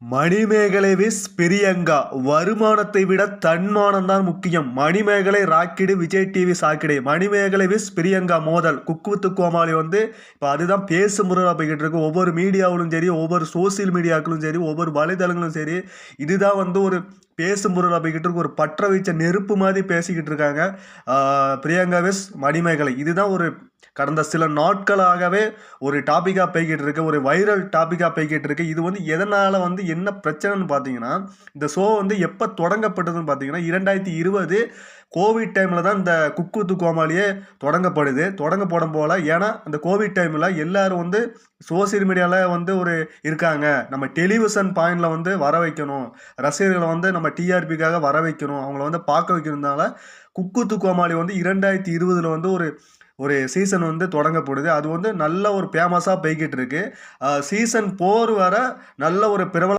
மணிமேகலை விஸ் பிரியங்கா வருமானத்தை விட தன்மானம் தான் முக்கியம். மணிமேகலை ராக்கிடு, விஜய் டிவி சாக்கிடு. மணிமேகலை விஸ் பிரியங்கா மோதல் குக்கு வித்து கோமாளி இப்போ அதுதான் பேசும் முறை போய்கிட்டு இருக்கு. ஒவ்வொரு மீடியாவிலும் சரி, ஒவ்வொரு சோசியல் மீடியாக்களும் சரி, ஒவ்வொரு வலைதளங்களும் சரி, இதுதான் ஒரு பேசும் பொருளாக போய்கிட்டு இருக்கு. ஒரு பற்ற வைச்ச நெருப்பு மாதிரி பேசிக்கிட்டு இருக்காங்க பிரியங்கா விஸ் மணிமேகலை. இதுதான் கடந்த சில நாட்களாகவே ஒரு டாப்பிக்காக போய்கிட்டு இருக்கு, ஒரு வைரல் டாப்பிக்காக போய்கிட்டு இருக்கு. இது எதனால் என்ன பிரச்சனைன்னு பார்த்தீங்கன்னா, இந்த ஷோ எப்போ தொடங்கப்பட்டதுன்னு பார்த்தீங்கன்னா 2020 கோவிட் டைமில் தான் இந்த குக்கு வித்து கோமாளியே தொடங்கப்படும் போல். ஏன்னா அந்த கோவிட் டைமில் எல்லோரும் சோசியல் மீடியாவில் இருக்காங்க. நம்ம டெலிவிஷன் பாயிண்டில் வர வைக்கணும், ரசிகர்களை நம்ம டிஆர்பிக்காக வர வைக்கணும், அவங்கள பார்க்க வைக்கிறதுனால குக்கு வித்து கோமாளி 2020 ஒரு சீசன் தொடங்கப்படுது. அது நல்ல ஒரு ஃபேமஸாக போய்கிட்டு இருக்கு. சீசன் 4 வர நல்ல ஒரு பிரபல